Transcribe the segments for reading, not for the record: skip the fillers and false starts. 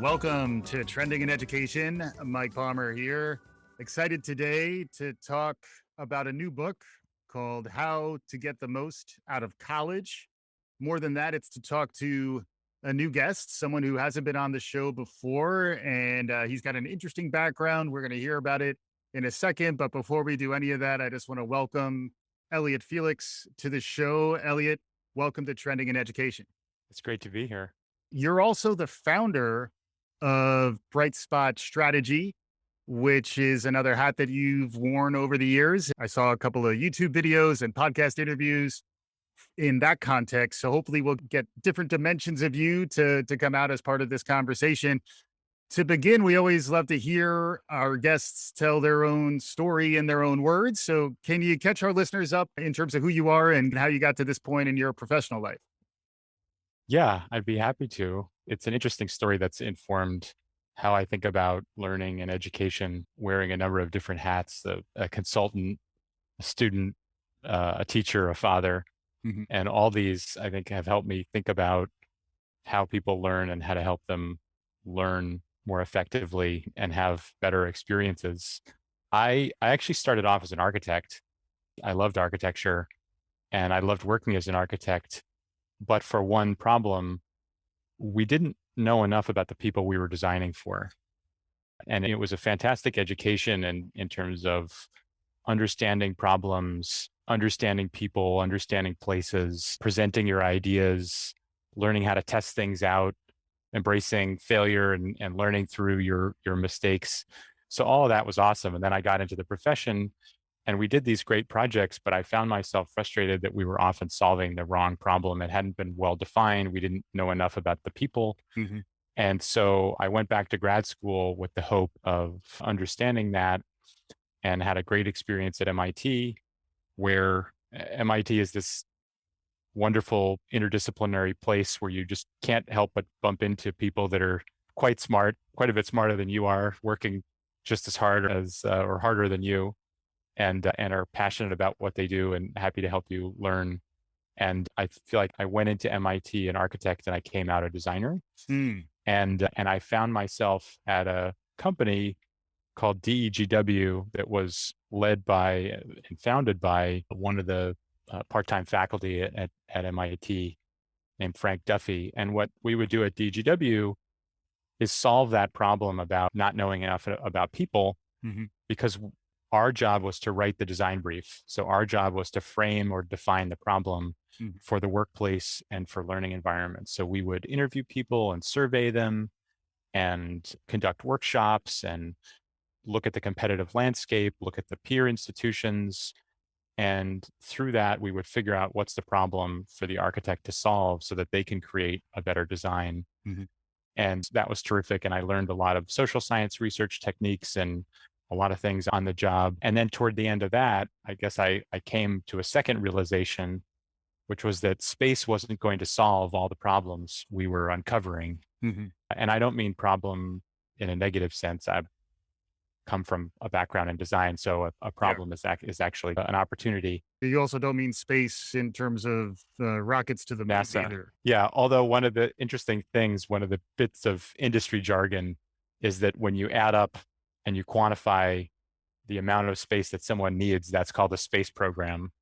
Welcome to Trending in Education. Mike Palmer here. Excited today to talk about a new book called How to Get the Most Out of College. More than that, it's to talk to a new guest, someone who hasn't been on the show before, and he's got an interesting background. We're going to hear about it in a second. But before we do any of that, I just want to welcome Elliot Felix to the show. Elliot, welcome to Trending in Education. It's great to be here. You're also the founder of Bright Spot Strategy, which is another hat that you've worn over the years. I saw a couple of YouTube videos and podcast interviews in that context. So hopefully we'll get different dimensions of you to come out as part of this conversation. To begin, we always love to hear our guests tell their own story in their own words. So can you catch our listeners up in terms of who you are and how you got to this point in your professional life? Yeah, I'd be happy to. It's an interesting story that's informed how I think about learning and education, wearing a number of different hats, a consultant, a student, a teacher, a father. Mhm. And all these, I think, have helped me think about how people learn and how to help them learn more effectively and have better experiences. I actually started off as an architect. I loved architecture and I loved working as an architect. But for one problem, we didn't know enough about the people we were designing for. And it was a fantastic education in terms of understanding problems, understanding people, understanding places, presenting your ideas, learning how to test things out, embracing failure and learning through your mistakes. So all of that was awesome. And then I got into the profession and we did these great projects, but I found myself frustrated that we were often solving the wrong problem. It hadn't been well defined. We didn't know enough about the people. Mhm. And so I went back to grad school with the hope of understanding that and had a great experience at MIT, where MIT is this wonderful interdisciplinary place where you just can't help but bump into people that are quite smart, quite a bit smarter than you are, working just as hard as or harder than you, and are passionate about what they do and happy to help you learn. And I feel like I went into MIT an architect and I came out a designer. Mm. And I found myself at a company called DEGW that was led by and founded by one of the part-time faculty at MIT named Frank Duffy. And what we would do at DEGW is solve that problem about not knowing enough about people, Mhm. because our job was to write the design brief. So our job was to frame or define the problem Mhm. for the workplace and for learning environments. So we would interview people and survey them and conduct workshops and look at the competitive landscape, look at the peer institutions. And through that, we would figure out what's the problem for the architect to solve so that they can create a better design. Mhm. And that was terrific. And I learned a lot of social science research techniques and a lot of things on the job. And then toward the end of that, I guess I came to a second realization, which was that space wasn't going to solve all the problems we were uncovering. Mhm. And I don't mean problem in a negative sense. I've come from a background in design. So a Yeah. problem is actually an opportunity. You also don't mean space in terms of rockets to the moon NASA. either. Yeah. Although one of the interesting things, one of the bits of industry jargon is that when you add up and you quantify the amount of space that someone needs, that's called a space program,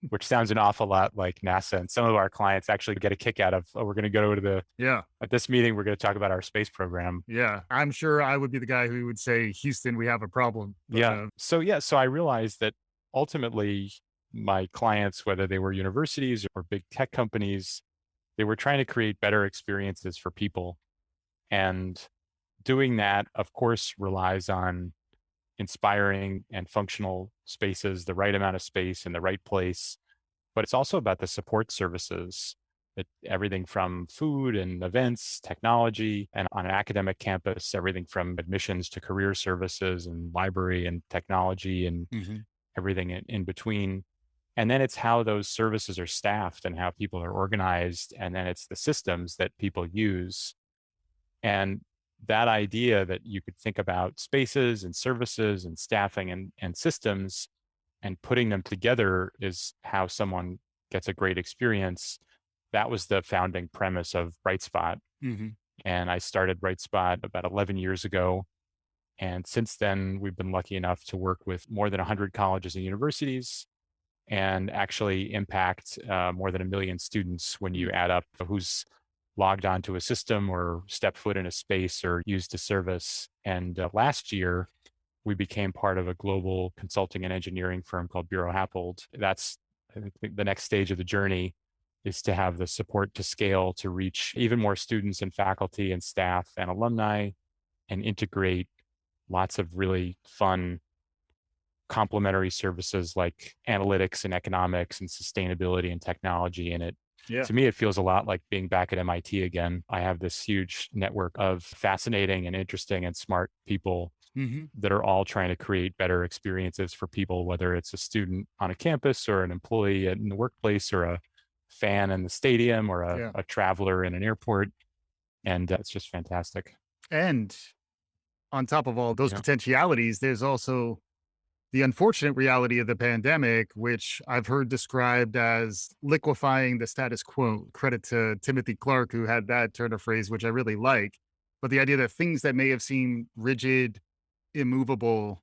which sounds an awful lot like NASA. And some of our clients actually get a kick out of, oh, we're going to go to Yeah. at this meeting, we're going to talk about our space program. Yeah. I'm sure I would be the guy who would say, Houston, we have a problem. But Yeah. So I realized that ultimately my clients, whether they were universities or big tech companies, they were trying to create better experiences for people. And doing that, of course, relies on inspiring and functional spaces, the right amount of space in the right place. But it's also about the support services, that everything from food and events, technology, and on an academic campus, everything from admissions to career services and library and technology and Mhm. everything in between. And then it's how those services are staffed and how people are organized. And then it's the systems that people use. And that idea that you could think about spaces and services and staffing and systems and putting them together is how someone gets a great experience. That was the founding premise of Bright Spot. Mhm. And I started BrightSpot about 11 years ago. And since then, we've been lucky enough to work with more than 100 colleges and universities and actually impact more than 1 million students when you add up who's logged onto a system or stepped foot in a space or used a service. And last year, we became part of a global consulting and engineering firm called Bureau Happold. That's, I think, the next stage of the journey is to have the support to scale to reach even more students and faculty and staff and alumni and integrate lots of really fun complementary services like analytics and economics and sustainability and technology in it. Yeah. To me, it feels a lot like being back at MIT again. I have this huge network of fascinating and interesting and smart people that are all trying to create better experiences for people, whether it's a student on a campus or an employee in the workplace or a fan in the stadium or a traveler in an airport. And it's just fantastic. And on top of all those potentialities, there's also the unfortunate reality of the pandemic, which I've heard described as liquefying the status quo. Credit to Timothy Clark, who had that turn of phrase, which I really like. But the idea that things that may have seemed rigid, immovable,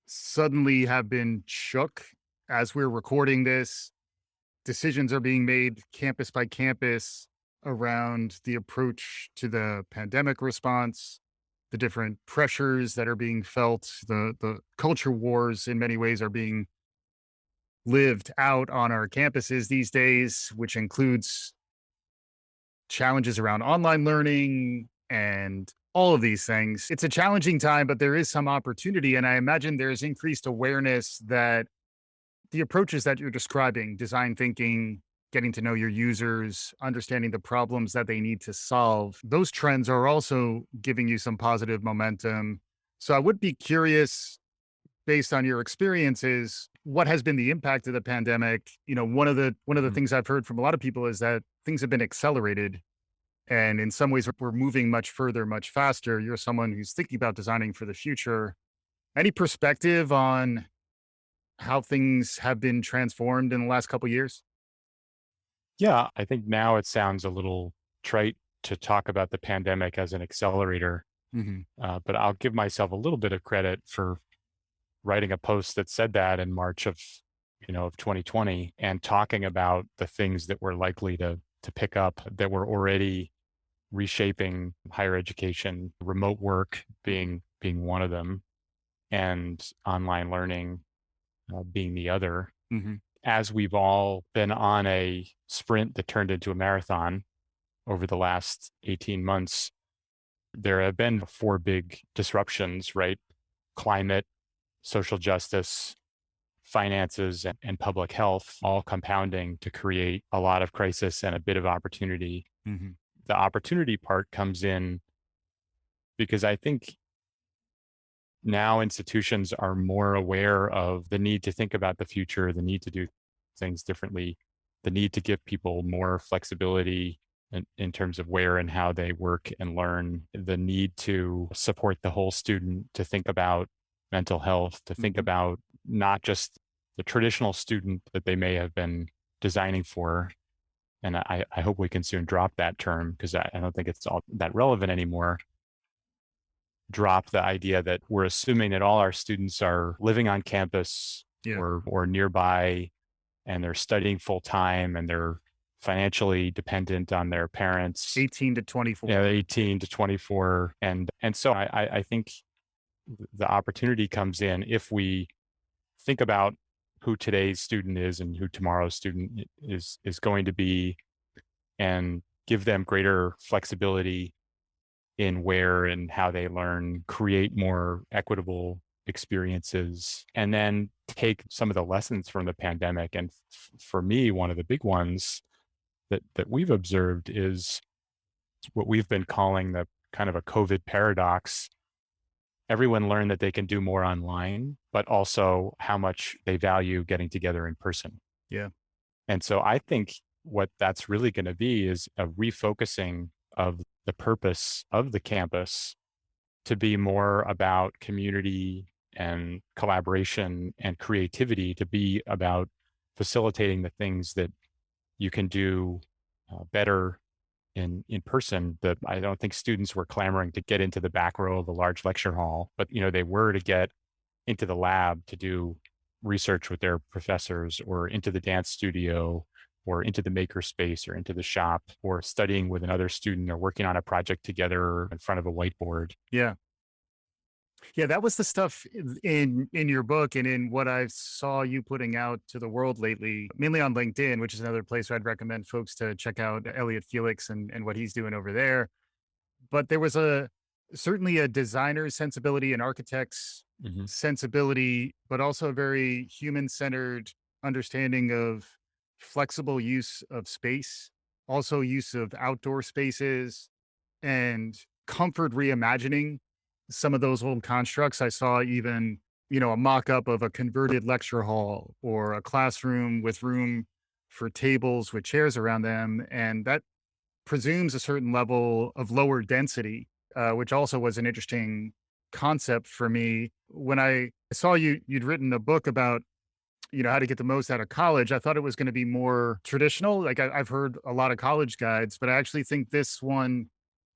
suddenly have been shook as we're recording this. Decisions are being made campus by campus around the approach to the pandemic response, the different pressures that are being felt, the culture wars in many ways are being lived out on our campuses these days, which includes challenges around online learning and all of these things. It's a challenging time, but there is some opportunity. And I imagine there's increased awareness that the approaches that you're describing, design thinking, getting to know your users, understanding the problems that they need to solve, those trends are also giving you some positive momentum. So I would be curious, based on your experiences, what has been the impact of the pandemic? You know, one of the things I've heard from a lot of people is that things have been accelerated. And in some ways, we're moving much further, much faster. You're someone who's thinking about designing for the future. Any perspective on how things have been transformed in the last couple of years? Yeah, I think now it sounds a little trite to talk about the pandemic as an accelerator, but I'll give myself a little bit of credit for writing a post that said that in March of 2020 and talking about the things that were likely to pick up that were already reshaping higher education, remote work being one of them, and online learning being the other. As we've all been on a sprint that turned into a marathon over the last 18 months, there have been 4 big disruptions, right? Climate, social justice, finances, and public health, all compounding to create a lot of crisis and a bit of opportunity. The opportunity part comes in because I think now institutions are more aware of the need to think about the future, the need to do things differently, the need to give people more flexibility in terms of where and how they work and learn, the need to support the whole student, to think about mental health, to think about not just the traditional student that they may have been designing for. And I hope we can soon drop that term because I don't think it's all that relevant anymore. Drop the idea that we're assuming that all our students are living on campus or nearby and they're studying full time and they're financially dependent on their parents. 18 to 24. Yeah, 18 to 24. And so I think the opportunity comes in if we think about who today's student is and who tomorrow's student is going to be and give them greater flexibility in where and how they learn, create more equitable experiences, and then take some of the lessons from the pandemic. And for me, one of the big ones that we've observed is what we've been calling the kind of a COVID paradox. Everyone learned that they can do more online, but also how much they value getting together in person. Yeah. And so I think what that's really going to be is a refocusing of the purpose of the campus to be more about community and collaboration and creativity, to be about facilitating the things that you can do better in person, that I don't think students were clamoring to get into the back row of a large lecture hall, but they were to get into the lab to do research with their professors, or into the dance studio, or into the maker space, or into the shop, or studying with another student, or working on a project together in front of a whiteboard. Yeah. Yeah, that was the stuff in your book and in what I saw you putting out to the world lately, mainly on LinkedIn, which is another place where I'd recommend folks to check out Elliot Felix and what he's doing over there. But there was a certainly a designer's sensibility, an architect's Hmm. sensibility, but also a very human-centered understanding of flexible use of space, also use of outdoor spaces, and comfort reimagining some of those old constructs. I saw even, a mock-up of a converted lecture hall or a classroom with room for tables with chairs around them, and that presumes a certain level of lower density, which also was an interesting concept for me. When I saw you'd written a book about, how to get the most out of college, I thought it was going to be more traditional. Like I've heard a lot of college guides, but I actually think this one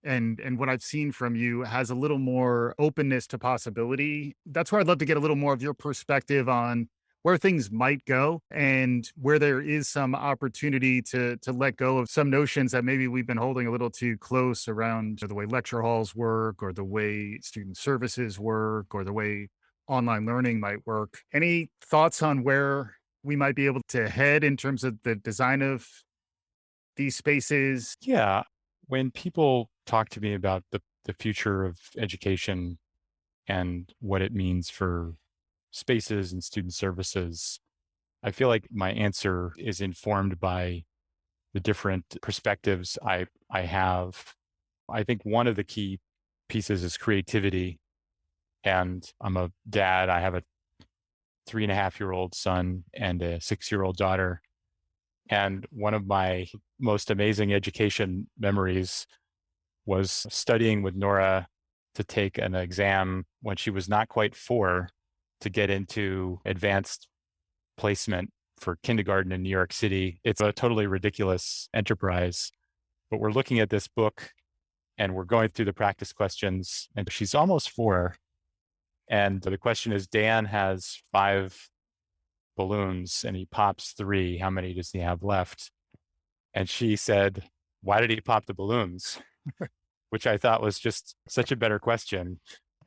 and what I've seen from you has a little more openness to possibility. That's where I'd love to get a little more of your perspective on where things might go and where there is some opportunity to let go of some notions that maybe we've been holding a little too close around the way lecture halls work or the way student services work or the way online learning might work. Any thoughts on where we might be able to head in terms of the design of these spaces? Yeah. When people talk to me about the future of education and what it means for spaces and student services, I feel like my answer is informed by the different perspectives I have. I think one of the key pieces is creativity. And I'm a dad. I have a 3.5-year-old son and a 6-year-old daughter. And one of my most amazing education memories was studying with Nora to take an exam when she was not quite 4 to get into advanced placement for kindergarten in New York City. It's a totally ridiculous enterprise, but we're looking at this book and we're going through the practice questions, and she's almost 4. And the question is, Dan has 5 balloons and he pops 3. How many does he have left? And she said, why did he pop the balloons? Which I thought was just such a better question.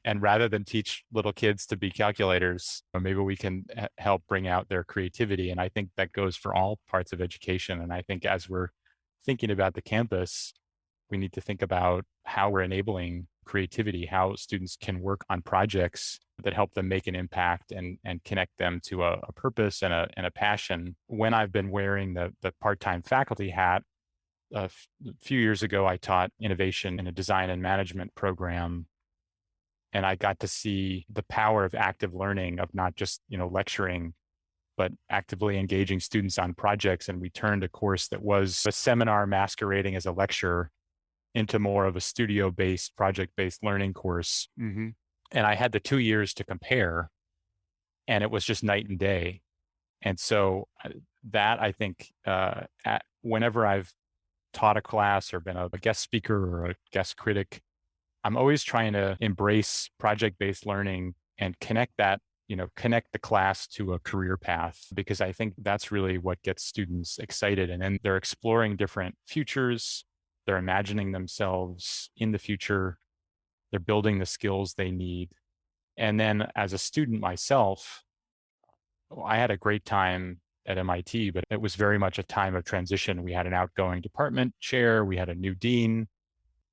And rather than teach little kids to be calculators, maybe we can help bring out their creativity. And I think that goes for all parts of education. And I think as we're thinking about the campus, we need to think about how we're enabling creativity, how students can work on projects that help them make an impact and connect them to a purpose and a passion. When I've been wearing the part-time faculty hat, a few years ago, I taught innovation in a design and management program. And I got to see the power of active learning, of not just, lecturing, but actively engaging students on projects. And we turned a course that was a seminar masquerading as a lecture into more of a studio-based, project-based learning course. Hmm. And I had the 2 years to compare, and it was just night and day. And so that I think whenever I've taught a class or been a guest speaker or a guest critic, I'm always trying to embrace project-based learning and connect the class to a career path, because I think that's really what gets students excited. And then they're exploring different futures. They're imagining themselves in the future. They're building the skills they need. And then as a student myself, I had a great time at MIT, but it was very much a time of transition. We had an outgoing department chair, we had a new dean,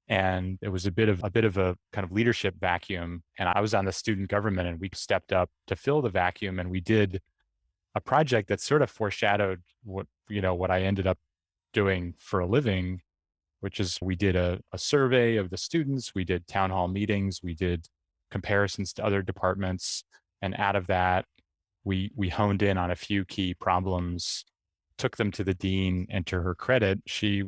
and it was a bit of a kind of leadership vacuum. And I was on the student government, and we stepped up to fill the vacuum. And we did a project that sort of foreshadowed what I ended up doing for a living, which is we did a survey of the students, we did town hall meetings, we did comparisons to other departments. And out of that, we honed in on a few key problems, took them to the dean, and to her credit, she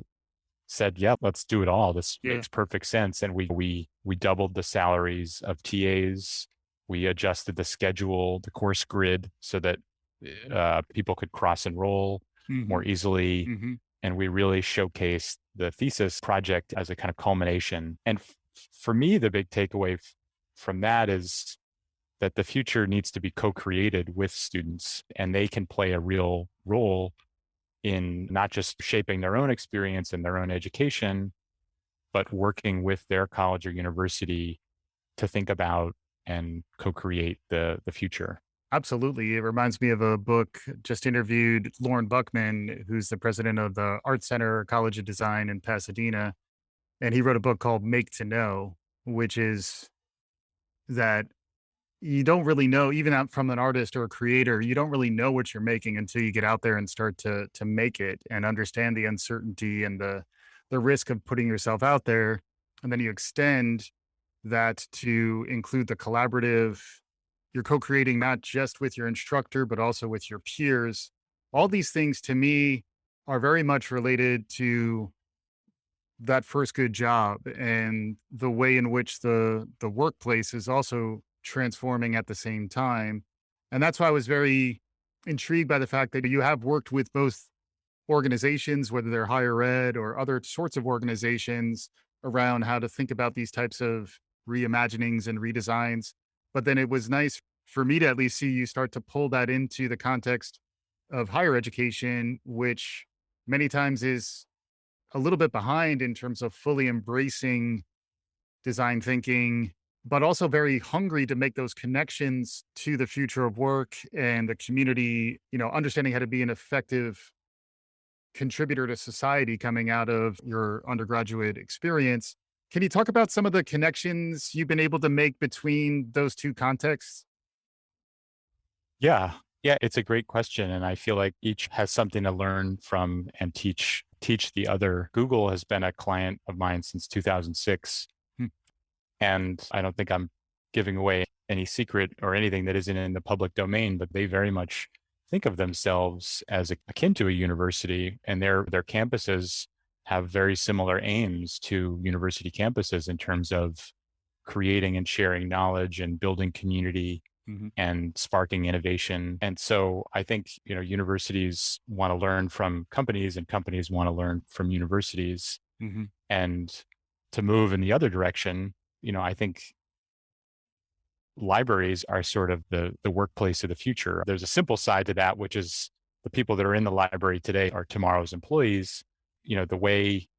said, yeah, let's do it all. This Yeah. makes perfect sense. And we doubled the salaries of TAs. We adjusted the schedule, the course grid, so that people could cross enroll Hmm. more easily. Hmm. and we really showcased the thesis project as a kind of culmination. And for me, the big takeaway from that is that the future needs to be co-created with students, and they can play a real role in not just shaping their own experience and their own education, but working with their college or university to think about and co-create the future. Absolutely. It reminds me of a book. Just interviewed Lauren Buckman, who's the president of the Art Center College of Design in Pasadena. And he wrote a book called Make to Know, which is that you don't really know, even out from an artist or a creator, you don't really know what you're making until you get out there and start to make it and understand the uncertainty and the risk of putting yourself out there. And then you extend that to include the collaborative. You're co-creating not just with your instructor, but also with your peers. All these things to me are very much related to that first good job and the way in which the workplace is also transforming at the same time. And that's why I was very intrigued by the fact that you have worked with both organizations, whether they're higher ed or other sorts of organizations, around how to think about these types of reimaginings and redesigns. But then it was nice for me to at least see you start to pull that into the context of higher education, which many times is a little bit behind in terms of fully embracing design thinking, but also very hungry to make those connections to the future of work and the community, understanding how to be an effective contributor to society coming out of your undergraduate experience. Can you talk about some of the connections you've been able to make between those two contexts? Yeah. Yeah, it's a great question. And I feel like each has something to learn from and teach the other. Google has been a client of mine since 2006. Hmm. And I don't think I'm giving away any secret or anything that isn't in the public domain, but they very much think of themselves as akin to a university, and their campuses have very similar aims to university campuses in terms of creating and sharing knowledge and building community Mhm. and sparking innovation. And so I think, universities want to learn from companies and companies want to learn from universities. Mhm. And to move in the other direction, I think libraries are sort of the workplace of the future. There's a simple side to that, which is the people that are in the library today are tomorrow's employees. The way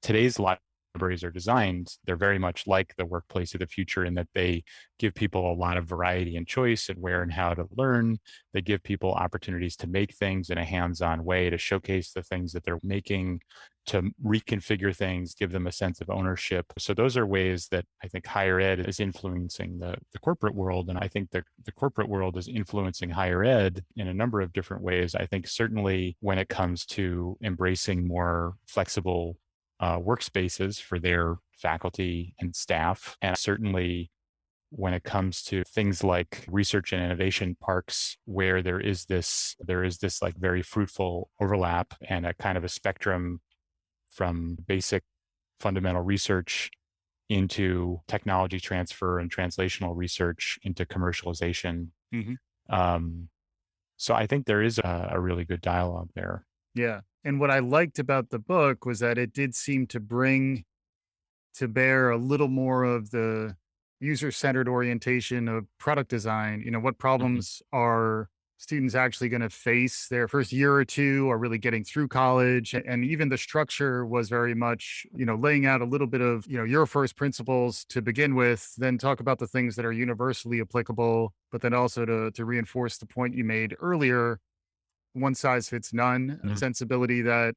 today's libraries are designed, they're very much like the workplace of the future in that they give people a lot of variety and choice and where and how to learn. They give people opportunities to make things in a hands-on way, to showcase the things that they're making, to reconfigure things, give them a sense of ownership. So those are ways that I think higher ed is influencing the corporate world. And I think the corporate world is influencing higher ed in a number of different ways. I think certainly when it comes to embracing more flexible workspaces for their faculty and staff. And certainly when it comes to things like research and innovation parks, where there is this like very fruitful overlap and a kind of a spectrum from basic fundamental research into technology transfer and translational research into commercialization. Mhm. Um, so I think there is a really good dialogue there. Yeah. And what I liked about the book was that it did seem to bring to bear a little more of the user-centered orientation of product design. What Mhm. problems are students actually going to face their first year or two, or really getting through college? And even the structure was very much, laying out a little bit of, your first principles to begin with, then talk about the things that are universally applicable, but then also to reinforce the point you made earlier, one size fits none, a Mhm. sensibility that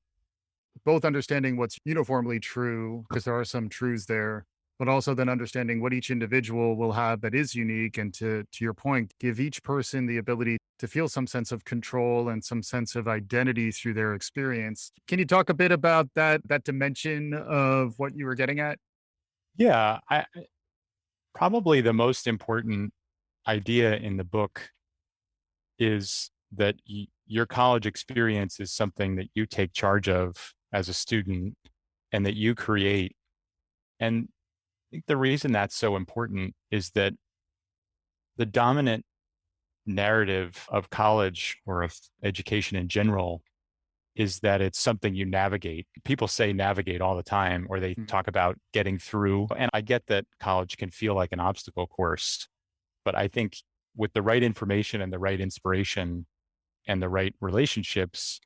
both understanding what's uniformly true, because there are some truths there, but also then understanding what each individual will have that is unique. And to your point, give each person the ability to feel some sense of control and some sense of identity through their experience. Can you talk a bit about that dimension of what you were getting at? Yeah, probably the most important idea in the book is that your college experience is something that you take charge of as a student and that you create. And I think the reason that's so important is that the dominant narrative of college or of education in general is that it's something you navigate. People say navigate all the time, or they Mhm. talk about getting through. And I get that college can feel like an obstacle course, but I think with the right information and the right inspiration and the right relationships,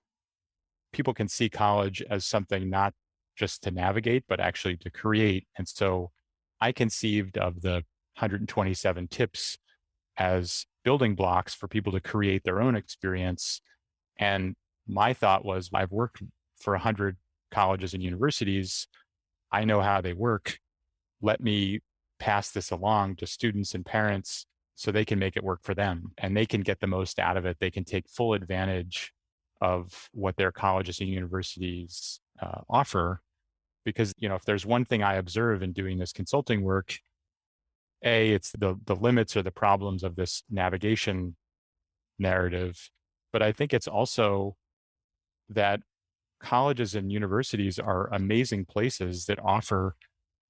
people can see college as something not just to navigate, but actually to create. And so I conceived of the 127 tips as building blocks for people to create their own experience. And my thought was, I've worked for 100 colleges and universities. I know how they work. Let me pass this along to students and parents so they can make it work for them and they can get the most out of it. They can take full advantage of what their colleges and universities offer. Because, if there's one thing I observe in doing this consulting work, it's the limits or the problems of this navigation narrative. But I think it's also that colleges and universities are amazing places that offer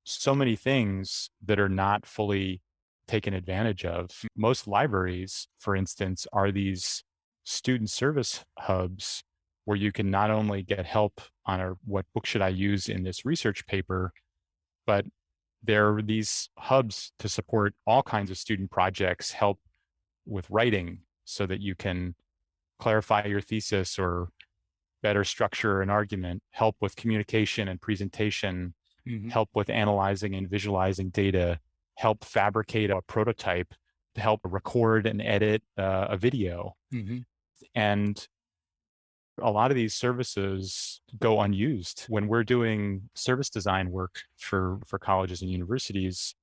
so many things that are not fully taken advantage of. Most libraries, for instance, are these student service hubs where you can not only get help on what book should I use in this research paper, but there are these hubs to support all kinds of student projects, help with writing so that you can clarify your thesis or better structure an argument, help with communication and presentation, Mhm. help with analyzing and visualizing data, help fabricate a prototype, to help record and edit a video. Mhm. And a lot of these services go unused. When we're doing service design work for colleges and universities,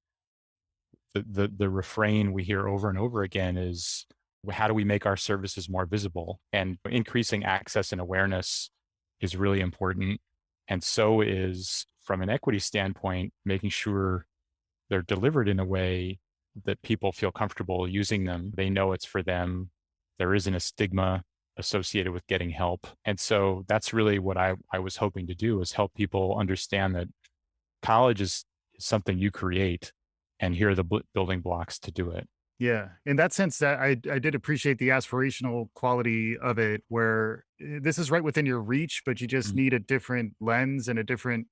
the refrain we hear over and over again is, how do we make our services more visible? And increasing access and awareness is really important. And so is, from an equity standpoint, making sure they're delivered in a way that people feel comfortable using them. They know it's for them. There isn't a stigma associated with getting help. And so that's really what I was hoping to do, is help people understand that college is something you create, and here are the building blocks to do it. Yeah. In that sense, that I did appreciate the aspirational quality of it, where this is right within your reach, but you just Mm. need a different lens and a different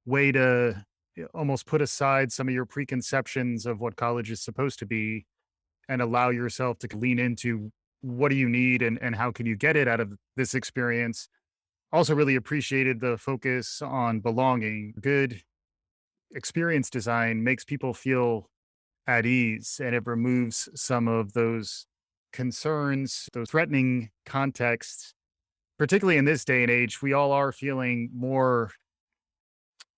way to almost put aside some of your preconceptions of what college is supposed to be and allow yourself to lean into what do you need and how can you get it out of this experience. Also, really appreciated the focus on belonging. Good experience design makes people feel at ease and it removes some of those concerns, those threatening contexts. Particularly in this day and age, we all are feeling more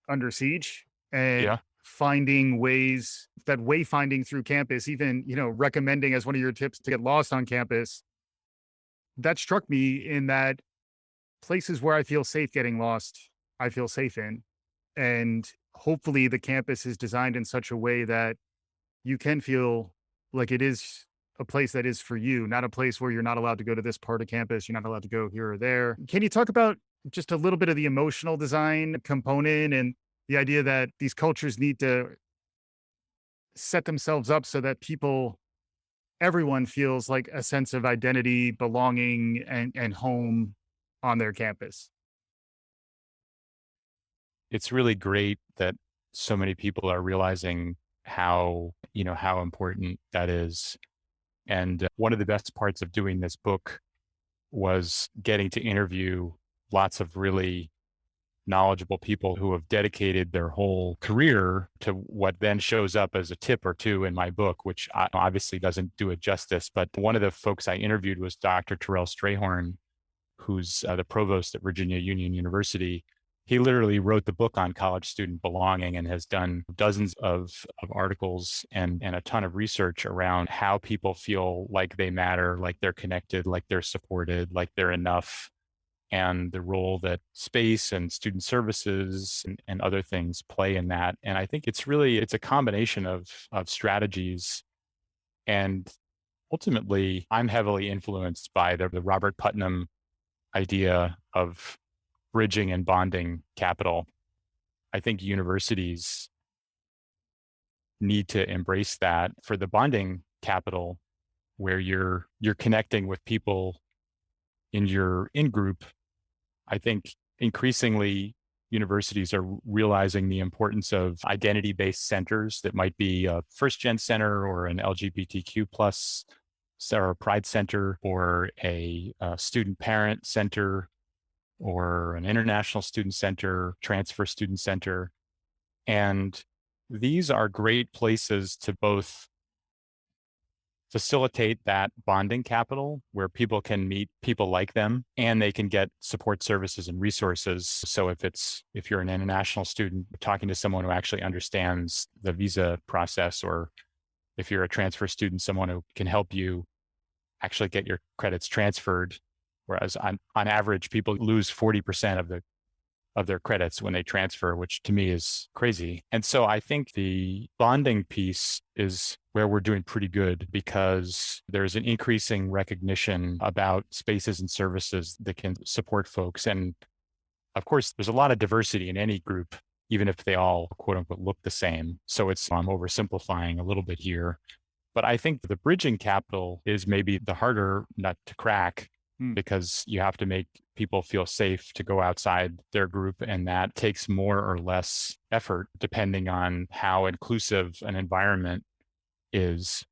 under siege and Yeah. finding ways that wayfinding through campus, even, recommending as one of your tips to get lost on campus. That struck me in that places where I feel safe getting lost, I feel safe in. And hopefully the campus is designed in such a way that you can feel like it is a place that is for you, not a place where you're not allowed to go to this part of campus, you're not allowed to go here or there. Can you talk about just a little bit of the emotional design component and the idea that these cultures need to set themselves up so that everyone feels like a sense of identity, belonging, and home on their campus? It's really great that so many people are realizing how important that is. And one of the best parts of doing this book was getting to interview lots of really knowledgeable people who have dedicated their whole career to what then shows up as a tip or two in my book, which obviously doesn't do it justice. But one of the folks I interviewed was Dr. Terrell Strayhorn, who's the provost at Virginia Union University. He literally wrote the book on college student belonging and has done dozens of articles and a ton of research around how people feel like they matter, like they're connected, like they're supported, like they're enough, and the role that space and student services and other things play in that. And I think it's a combination of strategies. And ultimately, I'm heavily influenced by the Robert Putnam idea of bridging and bonding capital. I think universities need to embrace that for the bonding capital, where you're connecting with people in your in group I think increasingly universities are realizing the importance of identity-based centers that might be a first-gen center or an LGBTQ plus or a pride center or a student parent center or an international student center, transfer student center. And these are great places to both facilitate that bonding capital where people can meet people like them and they can get support services and resources. So if you're an international student talking to someone who actually understands the visa process, or if you're a transfer student, someone who can help you actually get your credits transferred. Whereas on average, people lose 40% of their credits when they transfer, which to me is crazy. And so I think the bonding piece is where we're doing pretty good, because there's an increasing recognition about spaces and services that can support folks. And of course, there's a lot of diversity in any group, even if they all quote unquote look the same. So I'm oversimplifying a little bit here. But I think the bridging capital is maybe the harder nut to crack, because you have to make people feel safe to go outside their group. And that takes more or less effort depending on how inclusive an environment is,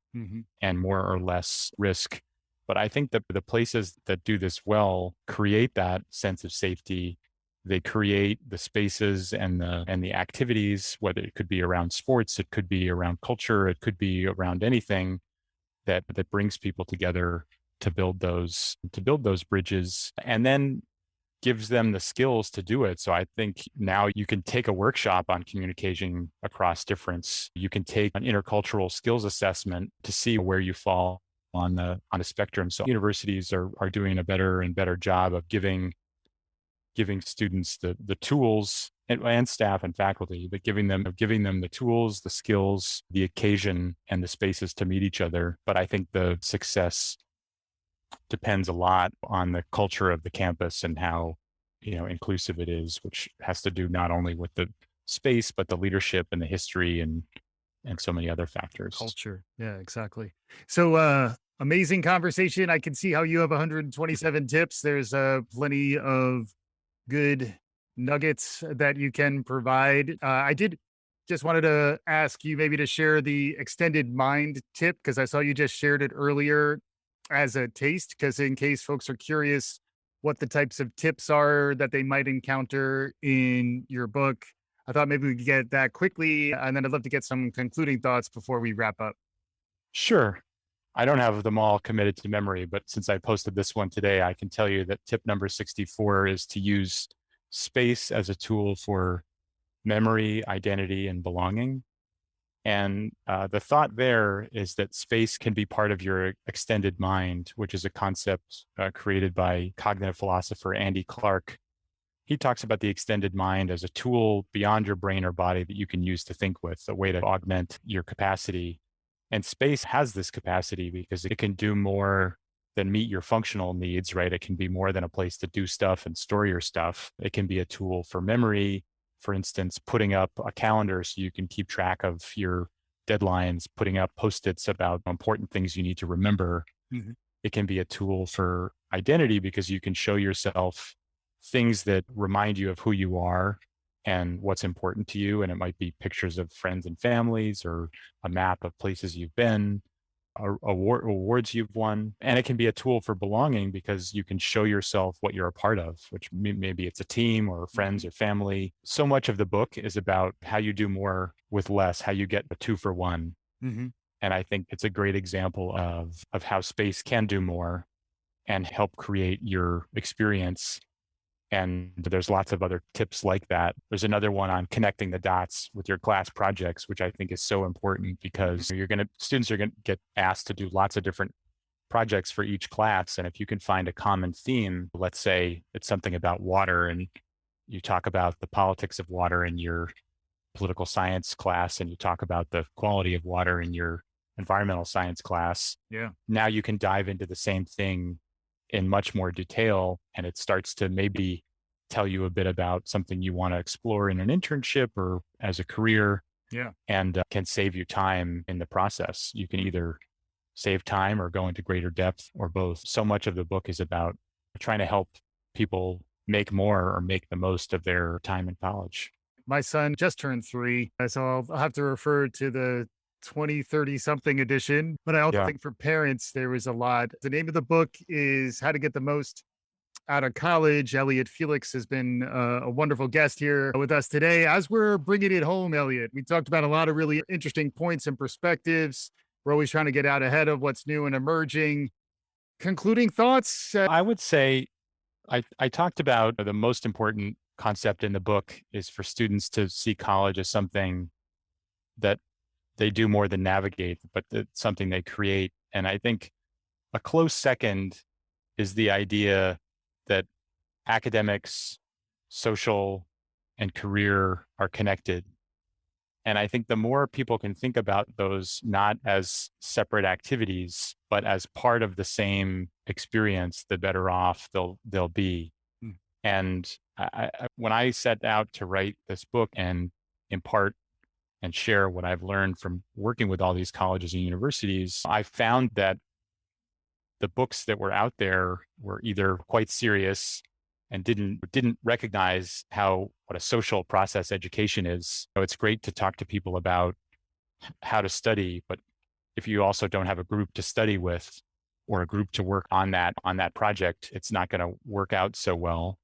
and more or less risk. But I think that the places that do this well create that sense of safety. They create the spaces and the activities, whether it could be around sports, it could be around culture, it could be around anything that brings people together to build those bridges, and then gives them the skills to do it. So I think now you can take a workshop on communication across difference. You can take an intercultural skills assessment to see where you fall on a spectrum. So universities are doing a better and better job of giving students the tools, and staff and faculty, but giving them the tools, the skills, the occasion, and the spaces to meet each other. But I think the success depends a lot on the culture of the campus and how inclusive it is, which has to do not only with the space but the leadership and the history and so many other factors. Culture. Yeah, exactly. So amazing conversation. I can see how you have 127 tips. There's plenty of good nuggets that you can provide. I did just wanted to ask you maybe to share the extended mind tip, because I saw you just shared it earlier as a taste, because in case folks are curious what the types of tips are that they might encounter in your book, I thought maybe we could get that quickly, and then I'd love to get some concluding thoughts before we wrap up. Sure. I don't have them all committed to memory, but since I posted this one today, I can tell you that tip number 64 is to use space as a tool for memory, identity, and belonging. And the thought there is that space can be part of your extended mind, which is a concept created by cognitive philosopher Andy Clark. He talks about the extended mind as a tool beyond your brain or body that you can use to think with, a way to augment your capacity. And space has this capacity because it can do more than meet your functional needs, right? It can be more than a place to do stuff and store your stuff. It can be a tool for memory. For instance, putting up a calendar so you can keep track of your deadlines, putting up Post-its about important things you need to remember. It can be a tool for identity because you can show yourself things that remind you of who you are and what's important to you. And it might be pictures of friends and families, or a map of places you've been, awards you've won. And it can be a tool for belonging because you can show yourself what you're a part of, which maybe it's a team or friends or family. So much of the book is about how you do more with less, how you get a 2 for 1. And I think it's a great example of how space can do more and help create your experience. And there's lots of other tips like that. There's another one on connecting the dots with your class projects, which I think is so important because students are going to get asked to do lots of different projects for each class. And if you can find a common theme, let's say it's something about water, and you talk about the politics of water in your political science class, and you talk about the quality of water in your environmental science class. Now you can dive into the same thing in much more detail, and it starts to maybe tell you a bit about something you want to explore in an internship or as a career, and can save you time in the process. You can either save time or go into greater depth, or both. So much of the book is about trying to help people make more or make the most of their time in college. My son just turned 3, so I'll have to refer to the 2030 something edition. But I also Yeah. think for parents, there was a lot. The name of the book is How to Get the Most Out of College. Elliot Felix has been a wonderful guest here with us today. As we're bringing it home, Elliot, we talked about a lot of really interesting points and perspectives. We're always trying to get out ahead of what's new and emerging. Concluding thoughts? I would say I talked about the most important concept in the book is for students to see college as something that they do more than navigate, but it's something they create. And I think a close second is the idea that academics, social, and career are connected. And I think the more people can think about those not as separate activities, but as part of the same experience, the better off they'll be. Mm. And when I set out to write this book and impart and share what I've learned from working with all these colleges and universities, I found that the books that were out there were either quite serious and didn't recognize what a social process education is. So it's great to talk to people about how to study, but if you also don't have a group to study with or a group to work on that project, it's not going to work out so well.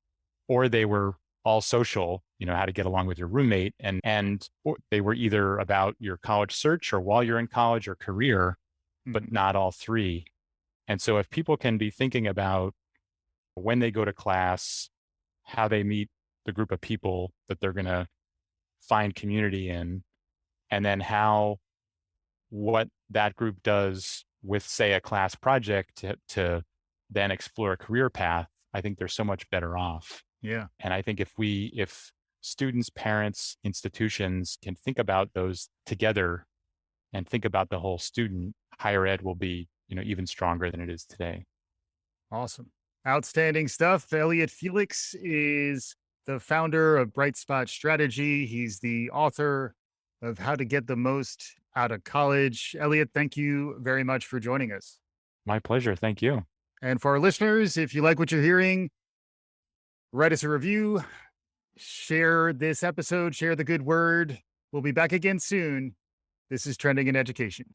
Or they were all social, how to get along with your roommate, and or they were either about your college search or while you're in college or career, but not all three. And so if people can be thinking about when they go to class, how they meet the group of people that they're going to find community in, and then what that group does with, say, a class project to then explore a career path, I think they're so much better off. Yeah. And I think if students, parents, institutions can think about those together and think about the whole student, higher ed will be, even stronger than it is today. Awesome. Outstanding stuff. Elliot Felix is the founder of Bright Spot Strategy. He's the author of How to Get the Most Out of College. Elliot, thank you very much for joining us. My pleasure. Thank you. And for our listeners, if you like what you're hearing, write us a review, share this episode, share the good word. We'll be back again soon. This is Trending in Education.